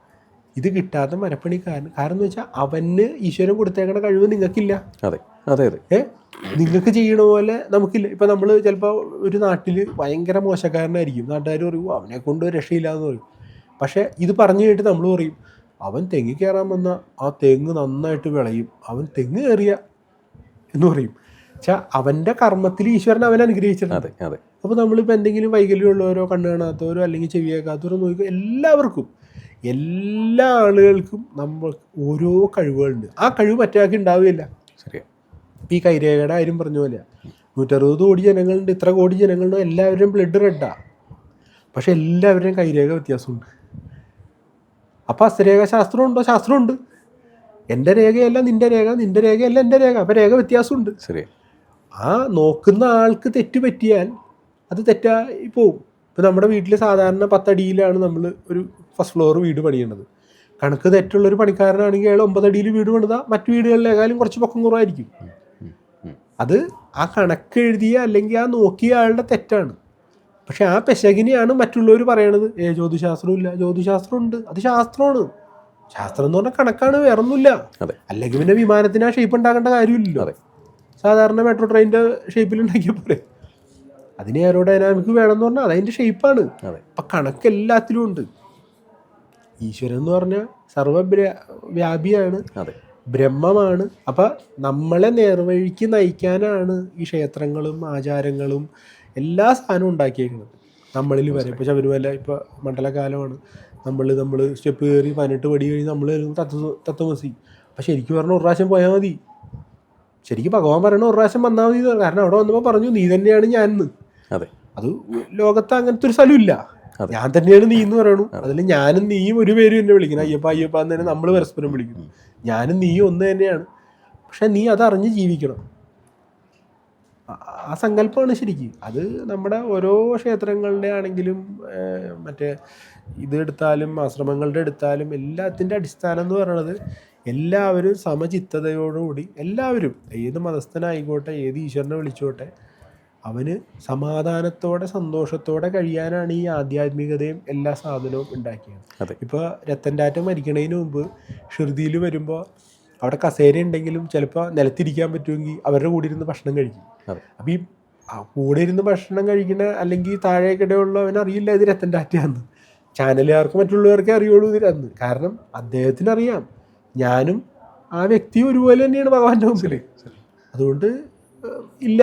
ഇത് കിട്ടാത്ത മരപ്പണിക്കാരൻ, കാരണം എന്ന് വെച്ചാൽ അവന് ഈശ്വരൻ കൊടുത്തേക്കണ കഴിവ് നിങ്ങൾക്കില്ല. അതെ അതെ അതെ. നിങ്ങൾക്ക് ചെയ്യണ പോലെ നമുക്കില്ല. ഇപ്പം നമ്മൾ ചിലപ്പോൾ ഒരു നാട്ടിൽ ഭയങ്കര മോശക്കാരനായിരിക്കും, നാട്ടുകാർ പറയും അവനെ കൊണ്ട് രക്ഷയില്ല എന്ന് പറയും. പക്ഷേ ഇത് പറഞ്ഞു കേട്ട് നമ്മൾ പറയും അവൻ തെങ്ങ് കയറാൻ വന്ന ആ തെങ്ങ് നന്നായിട്ട് വിളയും, അവൻ തെങ്ങ് കയറിയ എന്ന് പറയും. വെച്ചാൽ അവൻ്റെ കർമ്മത്തിൽ ഈശ്വരൻ അവൻ അനുഗ്രഹിച്ചിട്ടുണ്ട്. അപ്പോൾ നമ്മളിപ്പോൾ എന്തെങ്കിലും വൈകല്യമുള്ളവരോ കണ്ണ് കാണാത്തവരോ അല്ലെങ്കിൽ ചെവി കേൾക്കാത്തവരോ നോക്കുക, എല്ലാവർക്കും എല്ലാ ആളുകൾക്കും നമ്മൾ ഓരോ കഴിവുകളുണ്ട്. ആ കഴിവ് മറ്റേയാൾക്ക് ഉണ്ടാവുകയില്ല. ശരിയാ. ഇപ്പം ഈ കൈരേഖയുടെ കാര്യം പറഞ്ഞ പോലെ 160 കോടി ജനങ്ങളുണ്ട്, ഇത്ര കോടി ജനങ്ങളുണ്ട്, എല്ലാവരുടെയും ബ്ലഡ് റെഡാണ്. പക്ഷെ എല്ലാവരുടെയും കൈരേഖ വ്യത്യാസമുണ്ട്. അപ്പോൾ ഹസ്തരേഖ ശാസ്ത്രമുണ്ടോ? ശാസ്ത്രമുണ്ട്. എൻ്റെ രേഖയല്ല നിൻ്റെ രേഖ, നിൻ്റെ രേഖയല്ല എൻ്റെ രേഖ, അപ്പോൾ രേഖ വ്യത്യാസമുണ്ട്. ശരി. ആ നോക്കുന്ന ആൾക്ക് തെറ്റ് പറ്റിയാൽ അത് തെറ്റായി പോവും. ഇപ്പോൾ നമ്മുടെ വീട്ടിൽ സാധാരണ 10 അടിയിലാണ് നമ്മൾ ഒരു ഫസ്റ്റ് ഫ്ലോർ വീട് പണിയേണ്ടത്. കണക്ക് തെറ്റുള്ളൊരു പണിക്കാരനാണെങ്കിൽ അയാൾ 9 അടിയിൽ വീട് പണിതാൽ മറ്റു വീടുകളിലേക്കാളും കുറച്ച് പൊക്കം കുറവായിരിക്കും. അത് ആ കണക്ക് എഴുതിയ അല്ലെങ്കിൽ ആ നോക്കിയ ആളുടെ തെറ്റാണ്. പക്ഷെ ആ പെശകിനെയാണ് മറ്റുള്ളവർ പറയണത് ജ്യോതിശാസ്ത്രമില്ല. ജ്യോതിശാസ്ത്രമുണ്ട്, അത് ശാസ്ത്രമാണ്. ശാസ്ത്രം എന്ന് പറഞ്ഞാൽ കണക്കാണ്, വേറൊന്നുമില്ല. അല്ലെങ്കിൽ പിന്നെ വിമാനത്തിന് ആ ഷേപ്പ് ഉണ്ടാക്കേണ്ട കാര്യമില്ലല്ലോ. സാധാരണ മെട്രോ ട്രെയിനിൻ്റെ ഷേപ്പിൽ ഉണ്ടാക്കിയാൽ പോരെ. അതിന് എയറോഡൈനാമിക് വേണമെന്ന് പറഞ്ഞാൽ അതതിൻ്റെ ഷേപ്പാണ്. അപ്പം കണക്ക് എല്ലാത്തിലും ഉണ്ട്. ഈശ്വരൻ എന്ന് പറഞ്ഞാൽ സർവ്വവ്യാപിയാണ്, ബ്രഹ്മമാണ്. അപ്പം നമ്മളെ നേർവഴിക്ക് നയിക്കാനാണ് ഈ ക്ഷേത്രങ്ങളും ആചാരങ്ങളും എല്ലാ സാധനവും ഉണ്ടാക്കിയേക്കുന്നത് നമ്മളിൽ വരെ. ഇപ്പോൾ ശബരിമല ഇപ്പോൾ മണ്ഡലകാലമാണ്, നമ്മൾ സ്റ്റെപ്പ് കയറി 18 പടി കഴിഞ്ഞ് നമ്മൾ തത്വമസി. അപ്പം ശരിക്കും പറഞ്ഞാൽ ഒരു പ്രാവശ്യം പോയാൽ മതി. ശരിക്കും ഭഗവാൻ പറയണ ഒരു പ്രാവശ്യം വന്നാൽ മതി. കാരണം അവിടെ വന്നപ്പോൾ പറഞ്ഞു നീ തന്നെയാണ് ഞാനെന്ന്. അത് ലോകത്ത് അങ്ങനത്തെ ഒരു സ്ഥലമില്ല. ഞാൻ തന്നെയാണ് നീ എന്ന് പറയണു. അതിൽ ഞാനും നീയും ഒരു പേരും എന്നെ വിളിക്കണം, അയ്യപ്പ അയ്യപ്പ എന്ന് തന്നെ നമ്മൾ പരസ്പരം വിളിക്കുന്നു. ഞാനും നീയും ഒന്ന് തന്നെയാണ്. പക്ഷെ നീ അതറിഞ്ഞ് ജീവിക്കണം. ആ സങ്കല്പമാണ് ശരിക്കും. അത് നമ്മുടെ ഓരോ ക്ഷേത്രങ്ങളുടെ ആണെങ്കിലും മറ്റേ ഇതെടുത്താലും ആശ്രമങ്ങളുടെ എടുത്താലും എല്ലാത്തിൻ്റെ അടിസ്ഥാനം എന്ന് പറയുന്നത് എല്ലാവരും സമചിത്തതയോടുകൂടി, എല്ലാവരും ഏത് മതസ്ഥനായിക്കോട്ടെ ഏത് ഈശ്വരനെ വിളിച്ചോട്ടെ, അവന് സമാധാനത്തോടെ സന്തോഷത്തോടെ കഴിയാനാണ് ഈ ആധ്യാത്മികതയും എല്ലാ സാധനവും ഉണ്ടാക്കിയത്. ഇപ്പോൾ രത്തൻ ടാറ്റ മരിക്കണതിന് മുമ്പ് ഷിർദിയിൽ വരുമ്പോൾ അവിടെ കസേര ഉണ്ടെങ്കിലും ചിലപ്പോൾ നിലത്തിരിക്കാൻ പറ്റുമെങ്കിൽ അവരുടെ കൂടെ ഇരുന്ന് ഭക്ഷണം കഴിക്കും. അപ്പം ഈ കൂടെ ഇരുന്ന് ഭക്ഷണം കഴിക്കുന്ന അല്ലെങ്കിൽ താഴേക്കിടെയുള്ളവൻ അറിയില്ല ഇത് രത്തൻ ടാറ്റയാന്ന്. ചാനലുകാർക്ക് മറ്റുള്ളവർക്ക് അറിയുള്ളൂ ഇതിനന്ന്. കാരണം അദ്ദേഹത്തിന് അറിയാം ഞാനും ആ വ്യക്തി ഒരുപോലെ തന്നെയാണ് ഭഗവാന്റെ മുമ്പിൽ. അതുകൊണ്ട് ഇല്ല.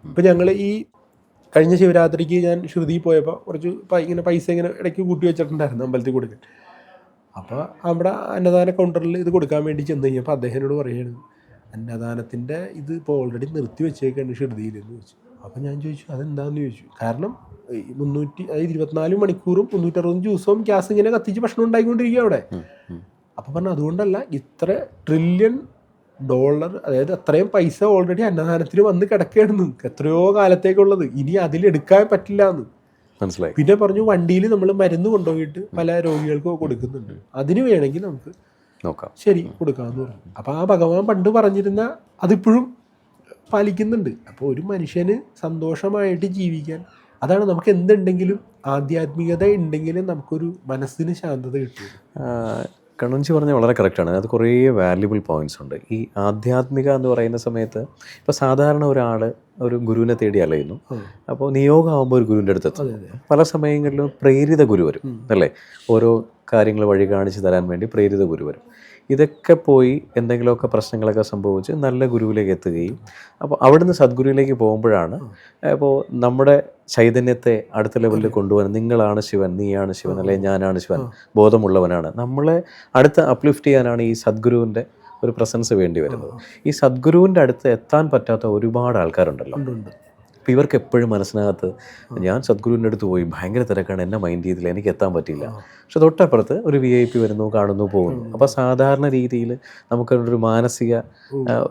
ഇപ്പം ഞങ്ങൾ ഈ കഴിഞ്ഞ ശിവരാത്രിക്ക് ഞാൻ ശ്രുതി പോയപ്പോൾ കുറച്ച് ഇങ്ങനെ പൈസ ഇങ്ങനെ ഇടയ്ക്ക് കൂട്ടി വെച്ചിട്ടുണ്ടായിരുന്നു അമ്പലത്തിൽ കൊടുക്കാൻ. അപ്പോൾ അവിടെ അന്നദാന കൗണ്ടറിൽ ഇത് കൊടുക്കാൻ വേണ്ടി ചെന്ന് കഴിഞ്ഞപ്പോൾ അദ്ദേഹത്തിനോട് പറയുകയാണ് അന്നദാനത്തിൻ്റെ ഇത് ഇപ്പോൾ ഓൾറെഡി നിർത്തി വെച്ചേക്കാണ് ശ്രുതിയിലെന്ന് ചോദിച്ചു. അപ്പം ഞാൻ ചോദിച്ചു അതെന്താണെന്ന് ചോദിച്ചു. കാരണം 24 മണിക്കൂറും 360 ദിവസവും ഗ്യാസ് ഇങ്ങനെ കത്തിച്ച് ഭക്ഷണം ഉണ്ടായിക്കൊണ്ടിരിക്കുക അവിടെ. അപ്പം പറഞ്ഞു അതുകൊണ്ടല്ല, ഇത്ര $1 ട്രില്യൺ, അതായത് അത്രയും പൈസ ഓൾറെഡി അന്നദാനത്തിന് വന്ന് കിടക്കുകയാണെന്ന്, എത്രയോ കാലത്തേക്കുള്ളത്, ഇനി അതിലെടുക്കാൻ പറ്റില്ല എന്ന് മനസ്സിലായി. പിന്നെ പറഞ്ഞു വണ്ടിയിൽ നമ്മൾ മരുന്ന് കൊണ്ടുപോയിട്ട് പല രോഗികൾക്കും കൊടുക്കുന്നുണ്ട്, അതിന് വേണമെങ്കിൽ നമുക്ക് നോക്കാം, ശരി കൊടുക്കാമെന്ന് പറഞ്ഞു. അപ്പോൾ ആ ഭഗവാൻ പണ്ട് പറഞ്ഞിരുന്ന അതിപ്പോഴും പാലിക്കുന്നുണ്ട്. അപ്പോൾ ഒരു മനുഷ്യന് സന്തോഷമായിട്ട് ജീവിക്കാൻ, അതാണ് നമുക്ക് എന്തുണ്ടെങ്കിലും ആധ്യാത്മികത ഉണ്ടെങ്കിലും നമുക്കൊരു മനസ്സിന് ശാന്തത കിട്ടും. കണ്ണൻജി പറഞ്ഞാൽ വളരെ കറക്റ്റാണ്. അത് കുറേ വാല്യുബിൾ പോയിൻറ്റ്സ് ഉണ്ട്. ഈ ആധ്യാത്മിക എന്ന് പറയുന്ന സമയത്ത് ഇപ്പോൾ സാധാരണ ഒരാൾ ഒരു ഗുരുവിനെ തേടി അലയുന്നു. അപ്പോൾ നിയോഗമാകുമ്പോൾ ഒരു ഗുരുവിൻ്റെ അടുത്ത് പല സമയങ്ങളിലും പ്രേരിത ഗുരു വരും അല്ലേ, ഓരോ കാര്യങ്ങൾ വഴി കാണിച്ച് തരാൻ വേണ്ടി പ്രേരിത ഗുരു വരും. ഇതൊക്കെ പോയി എന്തെങ്കിലുമൊക്കെ പ്രശ്നങ്ങളൊക്കെ സംഭവിച്ച് നല്ല ഗുരുവിലേക്ക് എത്തുകയും അപ്പോൾ അവിടുന്ന് സദ്ഗുരുവിലേക്ക് പോകുമ്പോഴാണ് അപ്പോൾ നമ്മുടെ ചൈതന്യത്തെ അടുത്ത ലെവലിൽ കൊണ്ടുപോകാൻ നിങ്ങളാണ് ശിവൻ, നീയാണ് ശിവൻ, അല്ലെങ്കിൽ ഞാനാണ് ശിവൻ, ബോധമുള്ളവനാണ്, നമ്മളെ അടുത്ത് അപ്ലിഫ്റ്റ് ചെയ്യാനാണ് ഈ സദ്ഗുരുവിൻ്റെ ഒരു പ്രസൻസ് വേണ്ടി വരുന്നത്. ഈ സദ്ഗുരുവിൻ്റെ അടുത്ത് എത്താൻ പറ്റാത്ത ഒരുപാട് ആൾക്കാരുണ്ടല്ലോ. അപ്പോൾ ഇവർക്ക് എപ്പോഴും മനസ്സിനകത്ത് ഞാൻ സദ്ഗുരുവിൻ്റെ അടുത്ത് പോയി ഭയങ്കര തിരക്കാണ്, എന്നെ മൈൻഡ് ചെയ്തില്ല, എനിക്ക് എത്താൻ പറ്റിയില്ല. പക്ഷെ തൊട്ടപ്പുറത്ത് ഒരു VIP വരുന്നു, കാണുന്നു, പോകുന്നു. അപ്പോൾ സാധാരണ രീതിയിൽ നമുക്കൊരു മാനസിക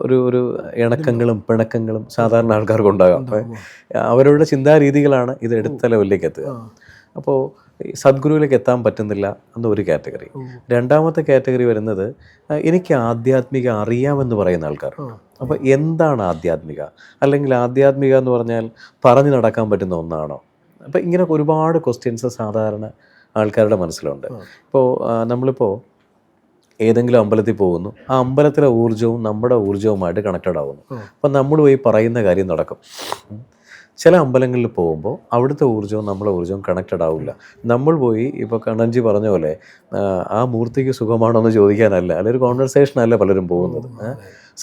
ഒരു ഇണക്കങ്ങളും പിണക്കങ്ങളും സാധാരണ ആൾക്കാർക്ക് ഉണ്ടാകാം. അപ്പോൾ അവരുടെ ചിന്താരീതികളാണ് ഇത് എടുത്ത ലെവലിലേക്ക് എത്തുക. അപ്പോൾ സദ്ഗുരുവിലേക്ക് എത്താൻ പറ്റുന്നില്ല എന്നൊരു കാറ്റഗറി. രണ്ടാമത്തെ കാറ്റഗറി വരുന്നത് എനിക്ക് ആധ്യാത്മിക അറിയാമെന്ന് പറയുന്ന ആൾക്കാർ. അപ്പോൾ എന്താണ് ആധ്യാത്മിക, അല്ലെങ്കിൽ ആധ്യാത്മിക എന്ന് പറഞ്ഞാൽ പറഞ്ഞു നടക്കാൻ പറ്റുന്ന ഒന്നാണോ? അപ്പോൾ ഇങ്ങനെ ഒരുപാട് ക്വസ്റ്റ്യൻസ് സാധാരണ ആൾക്കാരുടെ മനസ്സിലുണ്ട്. ഇപ്പോൾ നമ്മളിപ്പോൾ ഏതെങ്കിലും അമ്പലത്തിൽ പോകുന്നു, ആ അമ്പലത്തിലെ ഊർജ്ജവും നമ്മുടെ ഊർജ്ജവുമായിട്ട് കണക്റ്റഡ് ആവുന്നു. അപ്പം നമ്മൾ പോയി പറയുന്ന കാര്യം നടക്കും. ചില അമ്പലങ്ങളിൽ പോകുമ്പോൾ അവിടുത്തെ ഊർജ്ജവും നമ്മളെ ഊർജ്ജവും കണക്റ്റഡ് ആവില്ല. നമ്മൾ പോയി ഇപ്പോൾ കണ്ണൻജി പറഞ്ഞ പോലെ ആ മൂർത്തിക്ക് സുഖമാണോ എന്ന് ചോദിക്കാനല്ല, അല്ലെങ്കിൽ ഒരു കോൺവെർസേഷനല്ല പലരും പോകുന്നത്.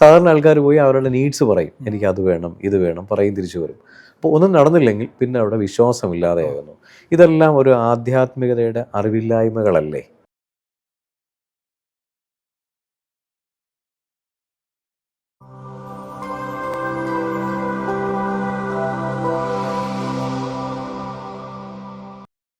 സാധാരണ ആൾക്കാർ പോയി അവരുടെ നീഡ്സ് പറയും, എനിക്ക് അത് വേണം ഇത് വേണം പറയും, തിരിച്ചു വരും. അപ്പോൾ ഒന്നും നടന്നില്ലെങ്കിൽ പിന്നെ അവിടെ വിശ്വാസമില്ലാതെയാകുന്നു. ഇതെല്ലാം ഒരു ആധ്യാത്മികതയുടെ അറിവില്ലായ്മകളല്ലേ?